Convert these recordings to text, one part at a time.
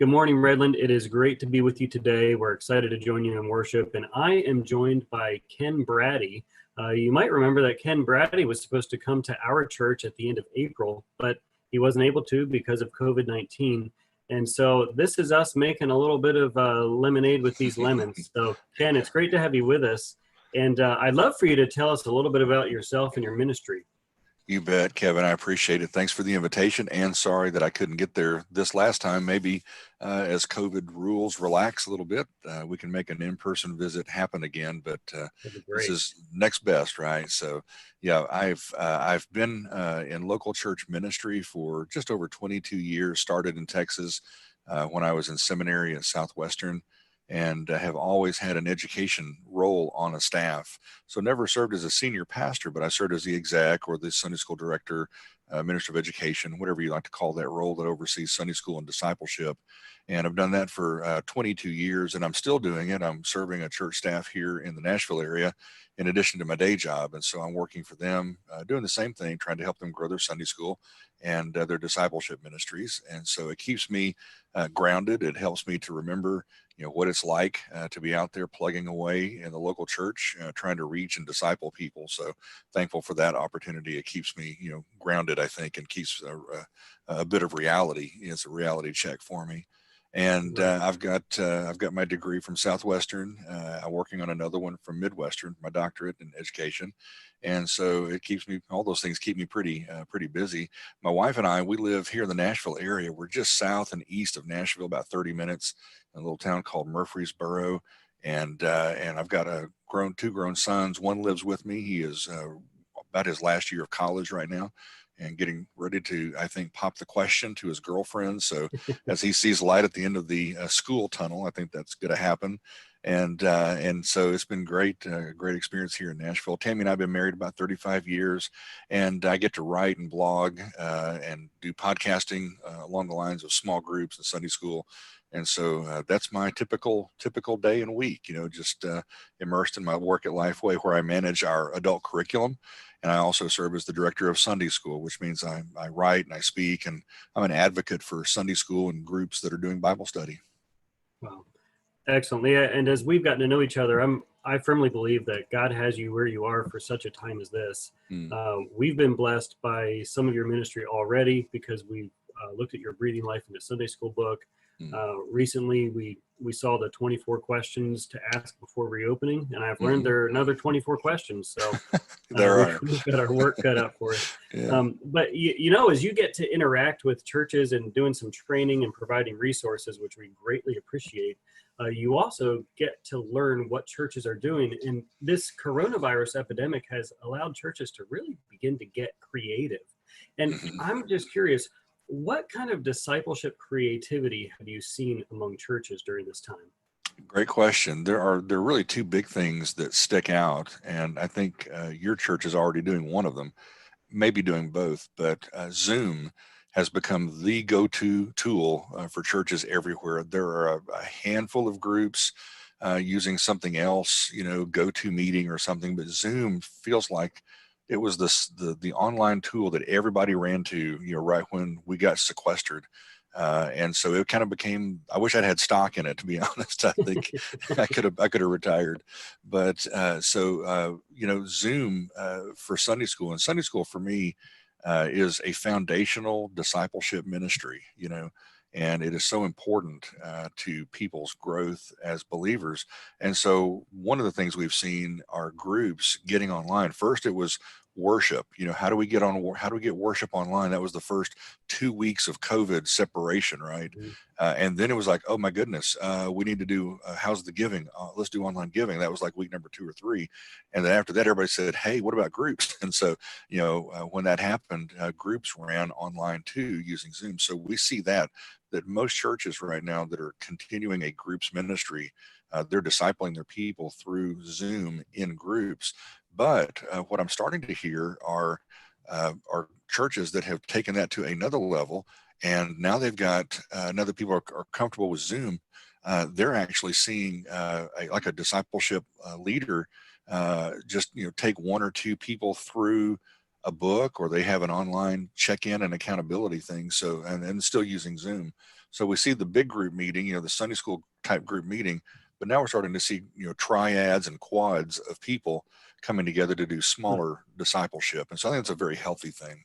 Good morning, Redland. It is great to be with you today. We're excited to join you in worship, and I am joined by Ken Braddy. You might remember that Ken Braddy was supposed to come to our church at the end of April, but he wasn't able to because of COVID-19. And so this is us making a little bit of lemonade with these lemons. So, Ken, it's great to have you with us. And I'd love for you to tell us a little bit about yourself and your ministry. You bet, Kevin. I appreciate it. Thanks for the invitation, and sorry that I couldn't get there this last time. Maybe as COVID rules relax a little bit, we can make an in-person visit happen again. But this is next best, right? So, yeah, I've been in local church ministry for just over 22 years. Started in Texas when I was in seminary at Southwestern, and have always had an education role on a staff. So never served as a senior pastor, but I served as the exec or the Sunday school director, minister of education, whatever you like to call that role that oversees Sunday school and discipleship. And I've done that for 22 years, and I'm still doing it. I'm serving a church staff here in the Nashville area in addition to my day job. And so I'm working for them, doing the same thing, trying to help them grow their Sunday school and their discipleship ministries. And so it keeps me grounded. It helps me to remember what it's like to be out there plugging away in the local church, trying to reach and disciple people. So thankful for that opportunity. It keeps me, grounded, I think, and keeps a bit of reality. It's a reality check for me. And I've got my degree from Southwestern. I'm working on another one from Midwestern, my doctorate in education. And so it keeps me, all those things keep me pretty busy. My wife and I, we live here in the Nashville area. We're just south and east of Nashville, about 30 minutes, in a little town called Murfreesboro. And I've got two grown sons. One lives with me. He is about his last year of college right now, and getting ready to, I think, pop the question to his girlfriend. So as he sees light at the end of the school tunnel, I think that's going to happen. And so it's been great experience here in Nashville. Tammy and I have been married about 35 years, and I get to write and blog and do podcasting along the lines of small groups and Sunday school. And so that's my typical day and week, just immersed in my work at Lifeway, where I manage our adult curriculum. And I also serve as the director of Sunday school, which means I write and I speak, and I'm an advocate for Sunday school and groups that are doing Bible study. Wow. Excellent. Yeah, and as we've gotten to know each other, I firmly believe that God has you where you are for such a time as this. We've been blessed by some of your ministry already because we looked at your Breathing Life in a Sunday School book. Recently, we saw the 24 questions to ask before reopening, and I've learned there are another 24 questions. So we've got our work cut out for us. Yeah. But as you get to interact with churches and doing some training and providing resources, which we greatly appreciate, you also get to learn what churches are doing. And this coronavirus epidemic has allowed churches to really begin to get creative. And I'm just curious, what kind of discipleship creativity have you seen among churches during this time? Great question. There are really two big things that stick out, and I think your church is already doing one of them, maybe doing both. But Zoom has become the go-to tool for churches everywhere. There are a handful of groups using something else, GoToMeeting or something, but Zoom feels like it was the online tool that everybody ran to, right when we got sequestered. And so it kind of became, I wish I'd had stock in it, to be honest. I think I could have retired. But Zoom for Sunday school, and Sunday school for me is a foundational discipleship ministry, and it is so important to people's growth as believers. And so one of the things we've seen are groups getting online. First, it was worship. How do we get worship online? That was the first 2 weeks of COVID separation, right? And then it was like, oh my goodness, we need to do how's the giving? Let's do online giving. That was like week number 2 or 3. And then after that, everybody said, hey, what about groups? And so, when that happened, groups ran online too using Zoom. So we see that most churches right now that are continuing a groups ministry, they're discipling their people through Zoom in groups. But what I'm starting to hear are churches that have taken that to another level, and now they've got now that people are comfortable with Zoom, they're actually seeing like a discipleship leader just take 1 or 2 people through a book, or they have an online check-in and accountability thing. So and still using Zoom. So we see the big group meeting, the Sunday school type group meeting, but now we're starting to see, triads and quads of people coming together to do smaller discipleship. And so I think it's a very healthy thing.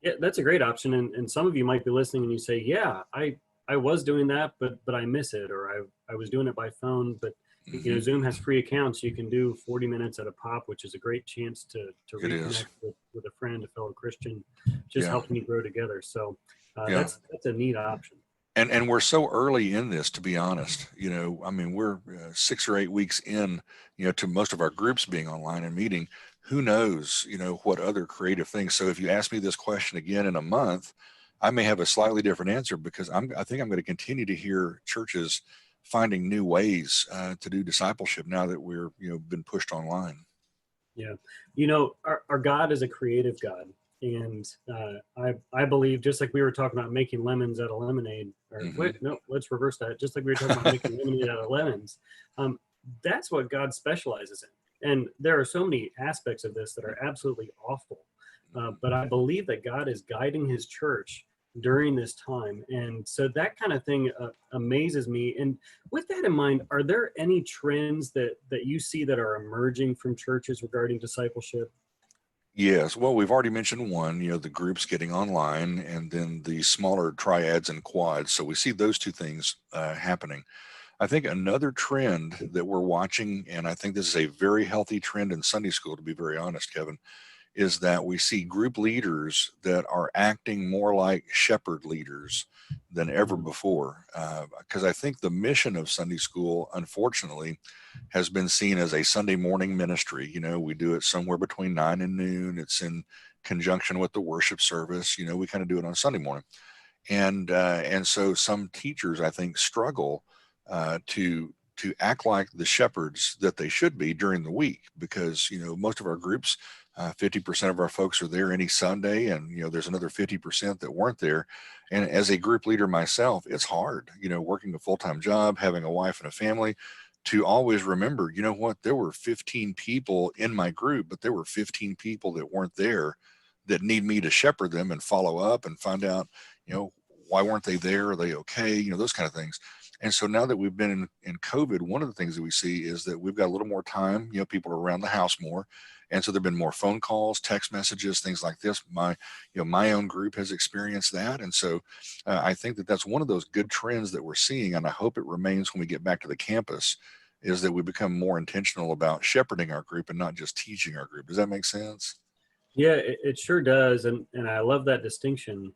Yeah, that's a great option. And some of you might be listening and you say, yeah, I was doing that, but I miss it, or I was doing it by phone, but Zoom has free accounts. You can do 40 minutes at a pop, which is a great chance to It is. reconnect with a friend, a fellow Christian, just Yeah. helping you grow together. So Yeah. that's a neat option. And we're so early in this, to be honest. We're 6 or 8 weeks in, to most of our groups being online and meeting. Who knows, what other creative things. So if you ask me this question again in a month, I may have a slightly different answer, because I think I'm going to continue to hear churches finding new ways to do discipleship now that we're been pushed online. Yeah, our God is a creative God. And I believe, just like we were talking about making lemons out of lemonade, or wait, no, let's reverse that. Just like we were talking about making lemonade out of lemons, that's what God specializes in. And there are so many aspects of this that are absolutely awful. But I believe that God is guiding his church during this time. And so that kind of thing amazes me. And with that in mind, are there any trends that you see that are emerging from churches regarding discipleship? Yes. Well, we've already mentioned one, the groups getting online, and then the smaller triads and quads. So we see those two things happening. I think another trend that we're watching, and I think this is a very healthy trend in Sunday school, to be very honest, Kevin, is that we see group leaders that are acting more like shepherd leaders than ever before. Because I think the mission of Sunday school, unfortunately, has been seen as a Sunday morning ministry. We do it somewhere between 9 and noon. It's in conjunction with the worship service. We kind of do it on Sunday morning. And so some teachers, I think, struggle to act like the shepherds that they should be during the week, because most of our groups, 50% of our folks are there any Sunday, and there's another 50% that weren't there. And as a group leader myself, it's hard, working a full-time job, having a wife and a family, to always remember, what, there were 15 people in my group, but there were 15 people that weren't there that need me to shepherd them and follow up and find out, why weren't they there? Are they okay? Those kind of things. And so now that we've been in COVID, one of the things that we see is that we've got a little more time, people are around the house more. And so there've been more phone calls, text messages, things like this. My own group has experienced that. And so I think that that's one of those good trends that we're seeing. And I hope it remains when we get back to the campus, is that we become more intentional about shepherding our group and not just teaching our group. Does that make sense? Yeah, it sure does. And I love that distinction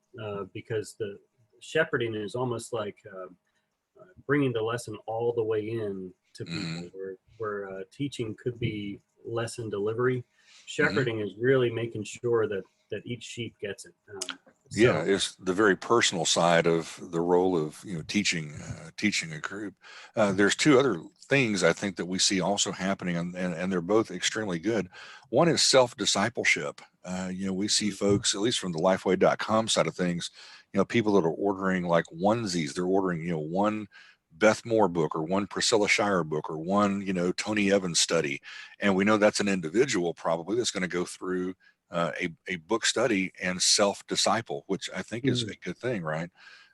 because the shepherding is almost like bringing the lesson all the way in to people, where teaching could be lesson delivery. Shepherding is really making sure that each sheep gets it. Yeah, it's the very personal side of the role of teaching a group. There's two other things I think that we see also happening, and they're both extremely good. One is self-discipleship. We see folks, at least from the lifeway.com side of things, people that are ordering like onesies. They're ordering one Beth Moore book, or one Priscilla Shirer book, or one Tony Evans study, and we know that's an individual probably that's going to go through a book study and self-disciple, which I think is a good thing, right?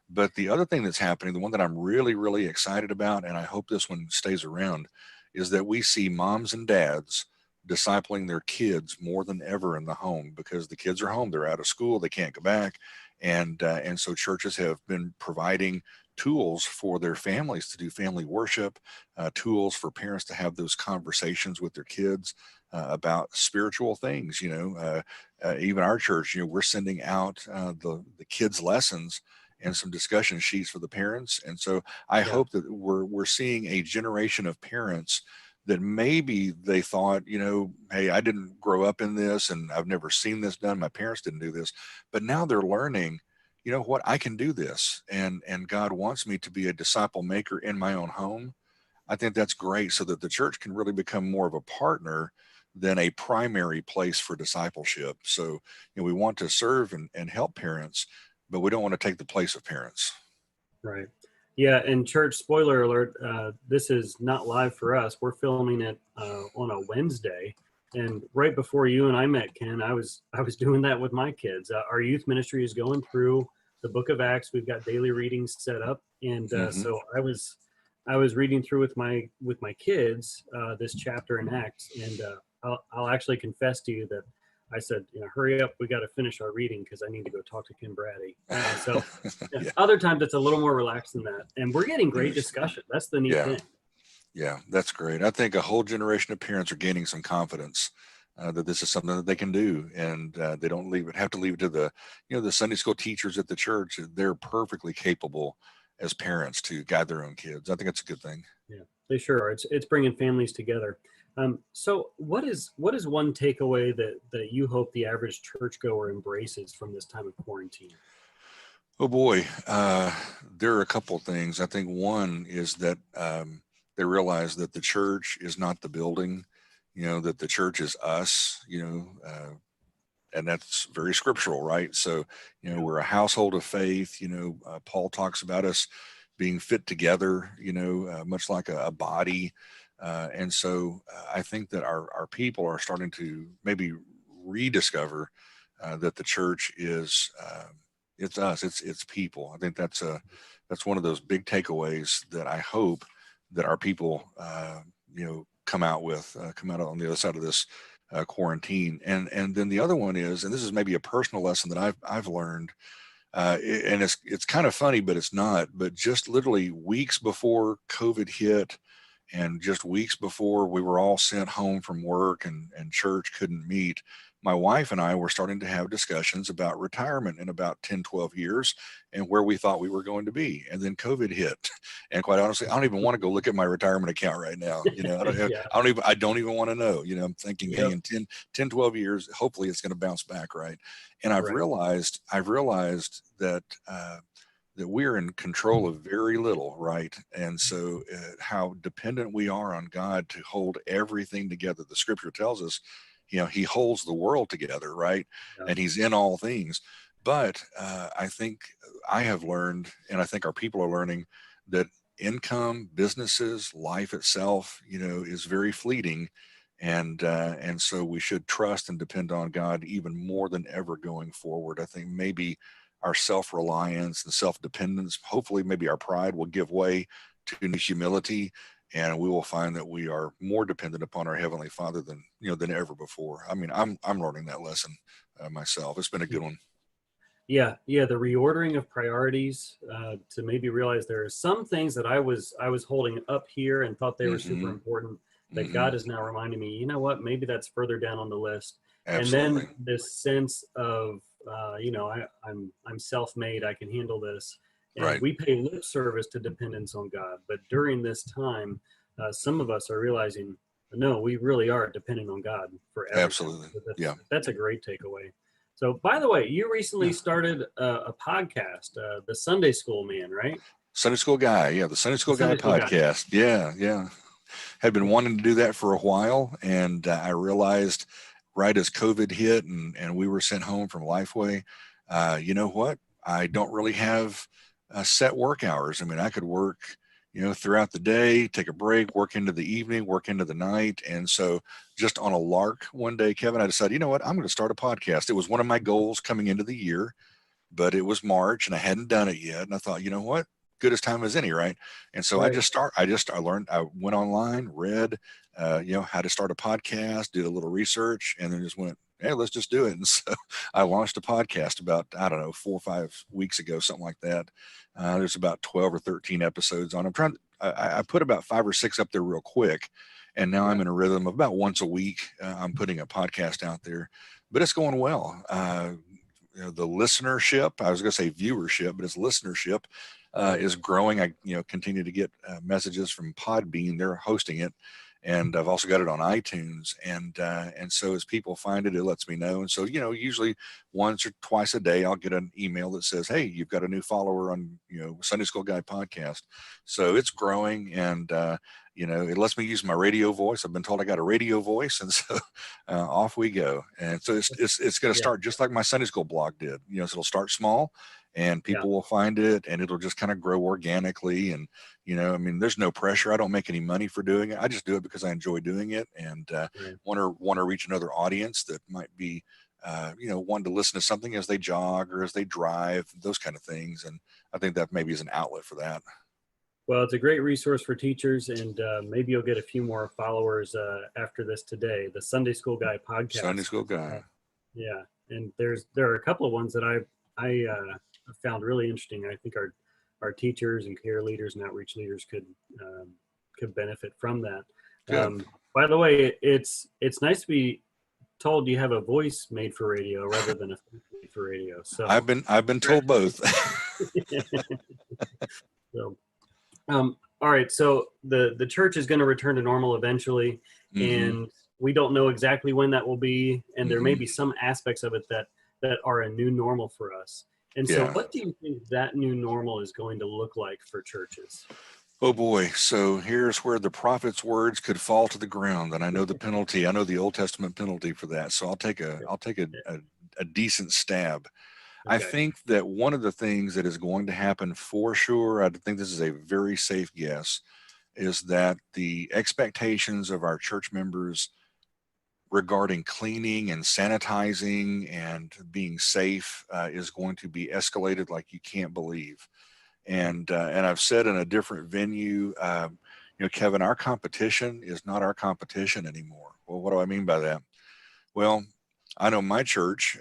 But the other thing that's happening, the one that I'm really, really excited about, and I hope this one stays around, is that we see moms and dads discipling their kids more than ever in the home, because the kids are home, they're out of school, they can't go back, and so churches have been providing tools for their families to do family worship, tools for parents to have those conversations with their kids about spiritual things. Even our church, we're sending out the kids' lessons and some discussion sheets for the parents. And so I hope that we're seeing a generation of parents that maybe they thought, hey, I didn't grow up in this, and I've never seen this done. My parents didn't do this, but now they're learning, what, I can do this, and God wants me to be a disciple maker in my own home. I think that's great, so that the church can really become more of a partner than a primary place for discipleship. So, we want to serve and help parents, but we don't want to take the place of parents. Right. Yeah. And church, spoiler alert, this is not live for us. We're filming it on a Wednesday. And right before you and I met, Ken, I was doing that with my kids. Our youth ministry is going through the book of Acts. We've got daily readings set up. And Mm-hmm. so I was reading through with my kids this chapter in Acts, and I'll actually confess to you that I said, hurry up, we got to finish our reading because I need to go talk to Ken Braddy. So Yeah. other times it's a little more relaxed than that, and we're getting great discussion. That's the neat thing. Yeah, that's great. I think a whole generation of parents are gaining some confidence that this is something that they can do, and they don't have to leave it to the Sunday school teachers at the church. They're perfectly capable as parents to guide their own kids. I think it's a good thing. Yeah, they sure are. It's bringing families together. So what is one takeaway that you hope the average churchgoer embraces from this time of quarantine? Oh boy, there are a couple of things. I think one is that they realize that the church is not the building, that the church is us, and that's very scriptural, right? So, Yeah. we're a household of faith. Paul talks about us being fit together, much like a body. And so I think that our people are starting to maybe rediscover that the church is, it's us, it's people. I think that's one of those big takeaways that I hope that our people, come out on the other side of this quarantine. And then the other one is, and this is maybe a personal lesson that I've learned, and it's kind of funny, but it's not. But just literally weeks before COVID hit, and just weeks before we were all sent home from work and church couldn't meet, my wife and I were starting to have discussions about retirement in about 10, 12 years and where we thought we were going to be. And then COVID hit. And quite honestly, I don't even want to go look at my retirement account right now. Yeah. I don't even want to know. I'm thinking, hey, Yep. in 10, 12 years, hopefully it's going to bounce back, right? And I've Right. realized that that we're in control of very little, right? And so how dependent we are on God to hold everything together. The scripture tells us, he holds the world together, right? Yeah. And he's in all things. But I think I have learned, and I think our people are learning, that income, businesses, life itself, is very fleeting. And so we should trust and depend on God even more than ever going forward. I think maybe our self-reliance and self-dependence, hopefully maybe our pride will give way to humility, and we will find that we are more dependent upon our Heavenly Father than ever before. I mean, I'm learning that lesson myself. It's been a good one. Yeah, the reordering of priorities to maybe realize there are some things that I was holding up here and thought they were super important that God is now reminding me, you know what, maybe that's further down on the list. Absolutely. And then this sense of I'm self-made, I can handle this. And Right. we pay lip service to dependence on God, but during this time, some of us are realizing, no, we really are dependent on God for everything. Absolutely. So that's a great takeaway. So, by the way, you recently started a podcast, the Sunday School Man, right? Sunday School Guy. Yeah, the Sunday School Guy podcast. Guy. Yeah. Had been wanting to do that for a while, and I realized right as COVID hit and we were sent home from Lifeway, you know what? I don't really have set work hours. I mean, I could work, throughout the day, take a break, work into the evening, work into the night. And so just on a lark one day, Kevin, I decided, you know what? I'm going to start a podcast. It was one of my goals coming into the year, but it was March and I hadn't done it yet. And I thought, you know what? Good as time as any, right? And so Right. I learned, I went online, read, how to start a podcast, did a little research, and then just went, hey, let's just do it. And so I launched a podcast about, I don't know, 4 or 5 weeks ago, something like that. There's about 12 or 13 episodes on. I put about 5 or 6 up there real quick. And now I'm in a rhythm of about once a week. I'm putting a podcast out there, but it's going well. The listenership, I was going to say viewership, but it's listenership is growing. I continue to get messages from Podbean. They're hosting it, and I've also got it on iTunes. And so as people find it, it lets me know. And so usually once or twice a day, I'll get an email that says, "Hey, you've got a new follower on Sunday School Guy podcast." So it's growing, and it lets me use my radio voice. I've been told I got a radio voice, and so off we go. And so it's going to start just like my Sunday school blog did. So it'll start small, and people will find it, and it'll just kind of grow organically. And there's no pressure. I don't make any money for doing it. I just do it because I enjoy doing it, and want to reach another audience that might be wanting to listen to something as they jog or as they drive, those kind of things. And I think that maybe is an outlet for that. Well, it's a great resource for teachers, and maybe you'll get a few more followers after this today. The Sunday School Guy podcast. Sunday School Guy. Yeah, and there are a couple of ones that I found really interesting. I think our teachers and care leaders and outreach leaders could benefit from that. Good. By the way, it's nice to be told you have a voice made for radio rather than a face made for radio. So I've been told both. So, all right. So the church is going to return to normal eventually, and we don't know exactly when that will be. And there may be some aspects of it that are a new normal for us. And so what do you think that new normal is going to look like for churches? Oh boy. So here's where the prophet's words could fall to the ground. And I know the penalty. I know the Old Testament penalty for that. So I'll take a decent stab. Okay. I think that one of the things that is going to happen for sure, I think this is a very safe guess, is that the expectations of our church members regarding cleaning and sanitizing and being safe is going to be escalated like you can't believe. And I've said in a different venue, Kevin, our competition is not our competition anymore. Well, what do I mean by that? Well, I know my church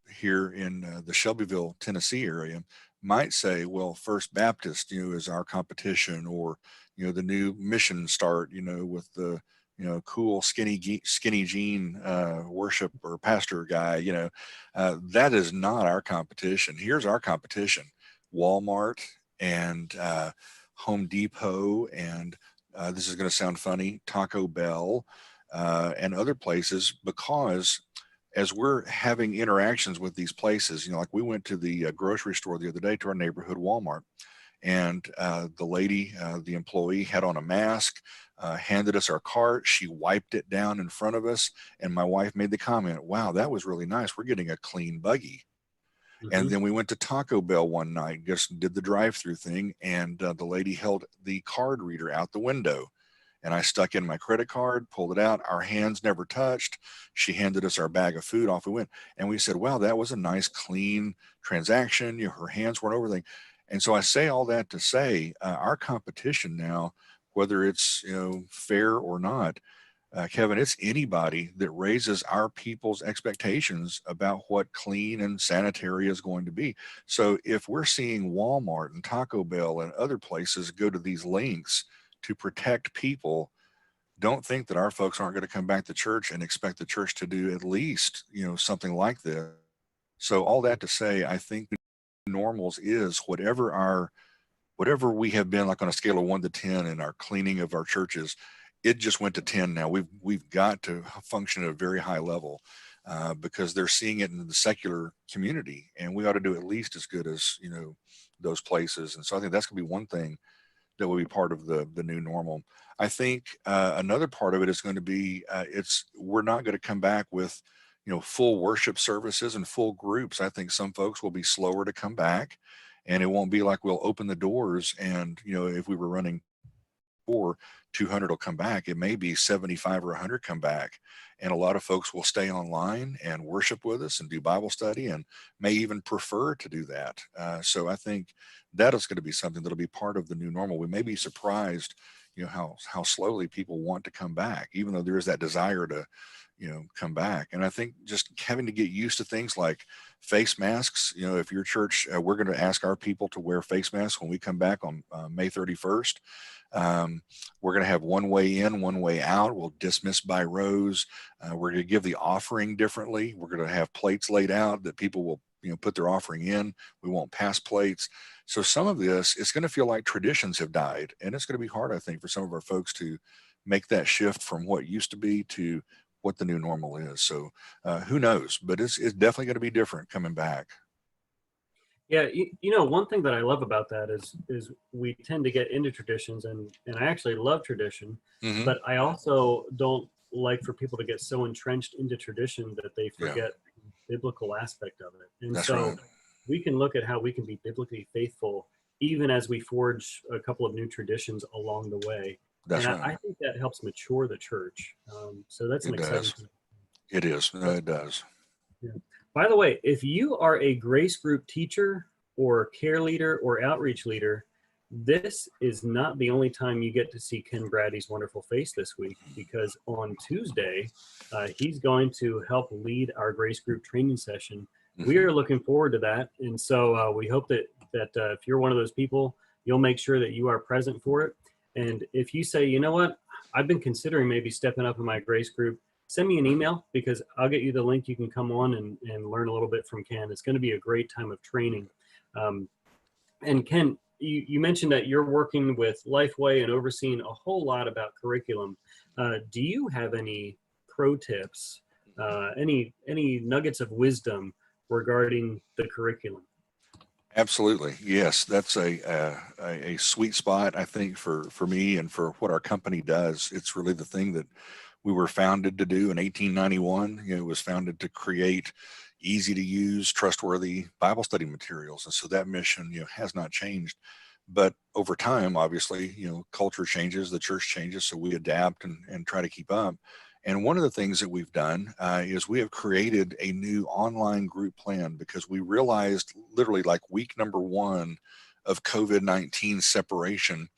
here in the Shelbyville, Tennessee area might say, well, First Baptist, is our competition, or, the new mission start, with the, cool skinny jean worship or pastor guy, that is not our competition. Here's our competition: Walmart and Home Depot, and this is going to sound funny, Taco Bell and other places, because as we're having interactions with these places, like we went to the grocery store the other day, to our neighborhood Walmart, and the lady, the employee, had on a mask, handed us our cart. She wiped it down in front of us, and my wife made the comment, "Wow, that was really nice. We're getting a clean buggy." And then we went to Taco Bell one night, just did the drive-through thing, and the lady held the card reader out the window. And I stuck in my credit card, pulled it out. Our hands never touched. She handed us our bag of food. Off we went. And we said, wow, that was a nice, clean transaction. Her hands weren't over anything. And so I say all that to say our competition now, whether it's fair or not, Kevin, it's anybody that raises our people's expectations about what clean and sanitary is going to be. So if we're seeing Walmart and Taco Bell and other places go to these lengths to protect people, don't think that our folks aren't going to come back to church and expect the church to do at least, something like this. So all that to say, I think normals is whatever we have been, like on a scale of 1 to 10 in our cleaning of our churches. It just went to 10 now. We've got to function at a very high level because they're seeing it in the secular community, and we ought to do at least as good as those places. And so I think that's going to be one thing that will be part of the new normal. I think another part of it is going to be we're not going to come back with full worship services and full groups. I think some folks will be slower to come back, and it won't be like we'll open the doors and if we were running 200 will come back. It may be 75 or 100 come back, and a lot of folks will stay online and worship with us and do Bible study, and may even prefer to do that. So I think that is going to be something that'll be part of the new normal. We may be surprised, how slowly people want to come back, even though there is that desire to, come back. And I think just having to get used to things like face masks. If your church, we're going to ask our people to wear face masks when we come back on May 31st. We're going to have one way in, one way out. We'll dismiss by rows. We're going to give the offering differently. We're going to have plates laid out that people will put their offering in. We won't pass plates. So some of this, it's going to feel like traditions have died, and it's going to be hard, I think, for some of our folks to make that shift from what used to be to what the new normal is. So who knows, but it's definitely going to be different coming back. Yeah, one thing that I love about that is we tend to get into traditions, and I actually love tradition, but I also don't like for people to get so entrenched into tradition that they forget the biblical aspect of it. And so we can look at how we can be biblically faithful even as we forge a couple of new traditions along the way. I think that helps mature the church. So that's an exciting thing. It is. No, it does. Yeah. By the way, if you are a grace group teacher or care leader or outreach leader, this is not the only time you get to see Ken Braddy's wonderful face this week, because on Tuesday, he's going to help lead our grace group training session. We Mhm. are looking forward to that. And so we hope that if you're one of those people, you'll make sure that you are present for it. And if you say, you know what, I've been considering maybe stepping up in my grace group, send me an email, because I'll get you the link. You can come on and learn a little bit from Ken. It's going to be a great time of training. And Ken, you mentioned that you're working with Lifeway and overseeing a whole lot about curriculum. Do you have any pro tips, any nuggets of wisdom regarding the curriculum? Absolutely. Yes, that's a sweet spot, I think, for me and for what our company does. It's really the thing that we were founded to do in 1891. It was founded to create easy to use, trustworthy Bible study materials. And so that mission, has not changed. But over time, obviously, culture changes, the church changes, so we adapt and try to keep up. And one of the things that we've done is we have created a new online group plan, because we realized literally like week number 1 of COVID-19 separation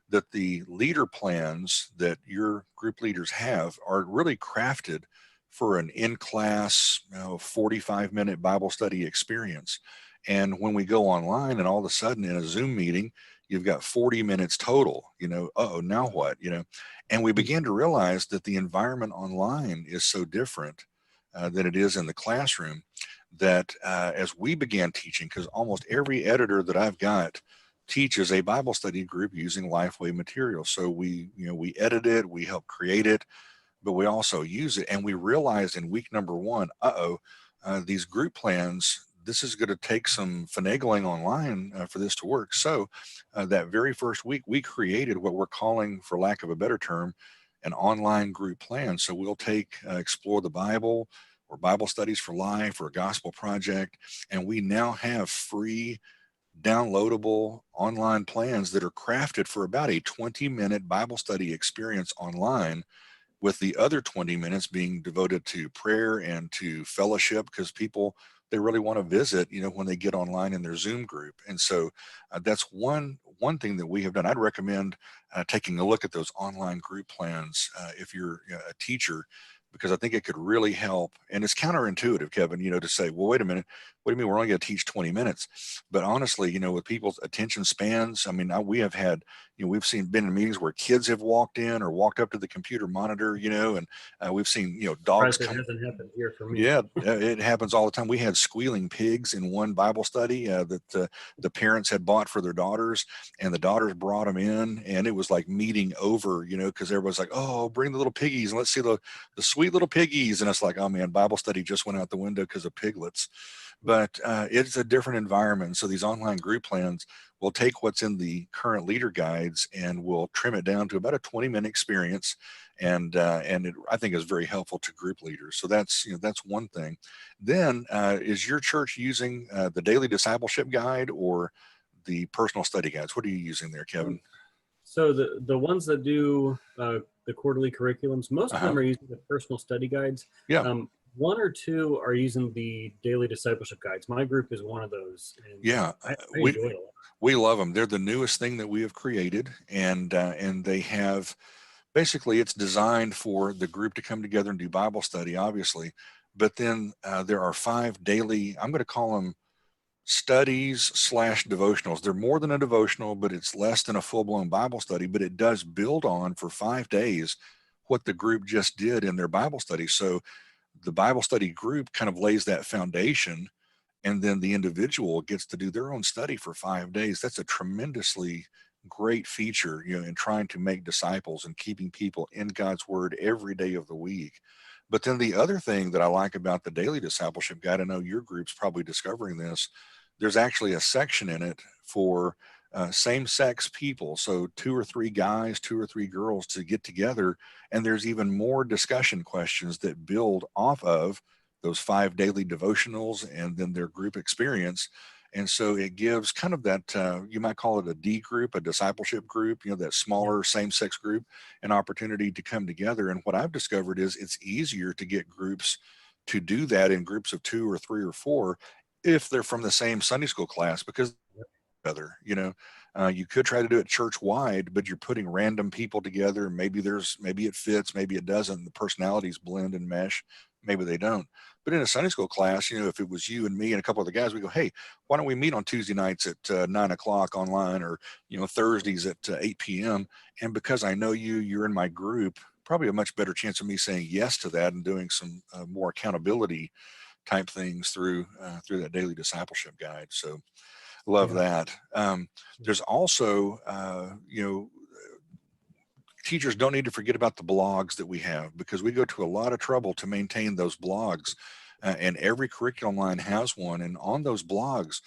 that the leader plans that your group leaders have are really crafted for an in-class 45-minute Bible study experience. And when we go online and all of a sudden in a Zoom meeting, you've got 40 minutes total, now what, and we began to realize that the environment online is so different than it is in the classroom, that as we began teaching, because almost every editor that I've got teaches a Bible study group using Lifeway material. So we edit it, we help create it, but we also use it. And we realized in week number 1, these group plans, this is going to take some finagling online for this to work. So that very first week, we created what we're calling, for lack of a better term, an online group plan. So we'll take Explore the Bible or Bible Studies for Life or Gospel Project, and we now have free downloadable online plans that are crafted for about a 20-minute Bible study experience online, with the other 20 minutes being devoted to prayer and to fellowship, because people, they really want to visit, when they get online in their Zoom group. And so that's one thing that we have done. I'd recommend taking a look at those online group plans if you're a teacher, because I think it could really help. And it's counterintuitive, Kevin, to say, well, wait a minute, what do you mean we're only going to teach 20 minutes? But honestly, with people's attention spans, I mean, we have had, we've been in meetings where kids have walked in or walked up to the computer monitor, and we've seen, dogs Surprised it come. hasn't happened here for me. Yeah, it happens all the time. We had squealing pigs in one Bible study that the parents had bought for their daughters, and the daughters brought them in, and it was like meeting over, because everybody's like, oh, bring the little piggies and let's see the sweet little piggies. And it's like, oh man, Bible study just went out the window because of piglets. But it's a different environment. So these online group plans will take what's in the current leader guides and we'll trim it down to about a 20-minute experience, and it, I think, is very helpful to group leaders. So that's one thing. Then is your church using the daily discipleship guide or the personal study guides? What are you using there, Kevin? So the ones that do the quarterly curriculums, most of them are using the personal study guides. Yeah. 1 or 2 are using the daily discipleship guides. My group is one of those, and Yeah, I enjoy it a lot. we love them. They're the newest thing that we have created, and they have, basically, it's designed for the group to come together and do Bible study, obviously, but then there are 5 daily, I'm going to call them studies/devotionals. They're more than a devotional, but it's less than a full-blown Bible study, but it does build on for 5 days what the group just did in their Bible study. So the Bible study group kind of lays that foundation, and then the individual gets to do their own study for 5 days. That's a tremendously great feature, in trying to make disciples and keeping people in God's word every day of the week. But then the other thing that I like about the daily discipleship guide, I know your group's probably discovering this, there's actually a section in it for same-sex people. So 2 or 3 guys, 2 or 3 girls to get together. And there's even more discussion questions that build off of those 5 daily devotionals and then their group experience. And so it gives kind of that, you might call it a D group, a discipleship group, that smaller same-sex group, an opportunity to come together. And what I've discovered is it's easier to get groups to do that in groups of 2 or 3 or 4 if they're from the same Sunday school class, because other, you could try to do it church wide, but you're putting random people together. Maybe it fits, maybe it doesn't. The personalities blend and mesh, maybe they don't. But in a Sunday school class, if it was you and me and a couple other guys, we go, hey, why don't we meet on Tuesday nights at 9 o'clock online, or Thursdays at 8 p.m. And because I know you're in my group, probably a much better chance of me saying yes to that and doing some more accountability type things through that daily discipleship guide. So love that. There's also, teachers don't need to forget about the blogs that we have, because we go to a lot of trouble to maintain those blogs, and every curriculum line has one. And on those blogs,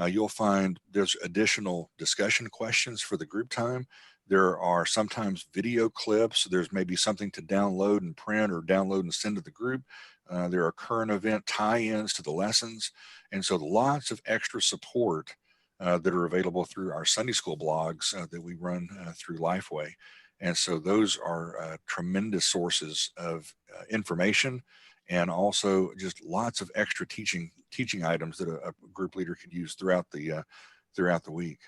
you'll find there's additional discussion questions for the group time. There are sometimes video clips. There's maybe something to download and print, or download and send to the group. There are current event tie-ins to the lessons. And so lots of extra support that are available through our Sunday school blogs that we run through Lifeway. And so those are tremendous sources of information, and also just lots of extra teaching items that a group leader could use throughout the week.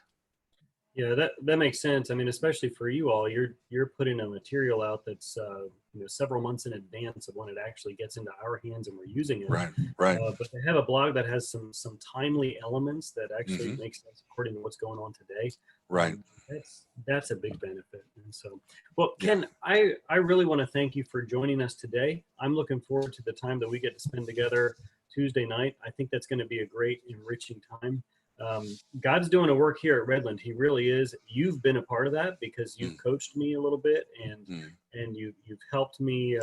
Yeah, that makes sense. I mean, especially for you all, you're putting a material out that's several months in advance of when it actually gets into our hands and we're using it. Right. But to have a blog that has some timely elements that actually make sense according to what's going on today. Right. That's a big benefit. And so, well, Ken, I really want to thank you for joining us today. I'm looking forward to the time that we get to spend together Tuesday night. I think that's going to be a great, enriching time. God's doing a work here at Redland. He really is. You've been a part of that because you've coached me a little bit, and you've helped me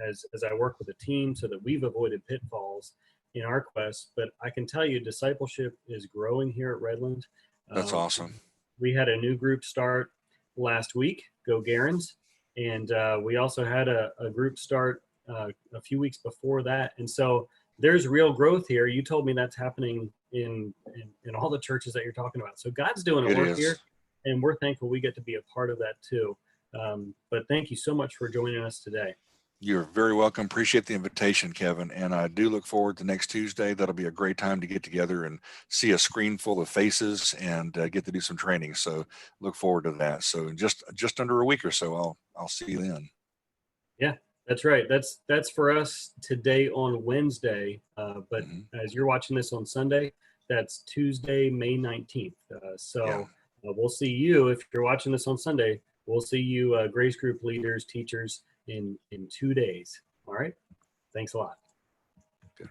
as I work with a team so that we've avoided pitfalls in our quest. But I can tell you, discipleship is growing here at Redland. That's awesome. We had a new group start last week, Go Garens, and we also had a group start a few weeks before that. And so there's real growth here. You told me that's happening in all the churches that you're talking about. So God's doing a work here, and we're thankful we get to be a part of that too. But thank you so much for joining us today. You're very welcome. Appreciate the invitation, Kevin. And I do look forward to next Tuesday. That'll be a great time to get together and see a screen full of faces and get to do some training. So look forward to that. So just under a week or so, I'll see you then. Yeah. That's right. That's for us today on Wednesday. But as you're watching this on Sunday, that's Tuesday, May 19th. We'll see you, if you're watching this on Sunday, we'll see you Grace Group leaders, teachers in 2 days. All right. Thanks a lot. Good.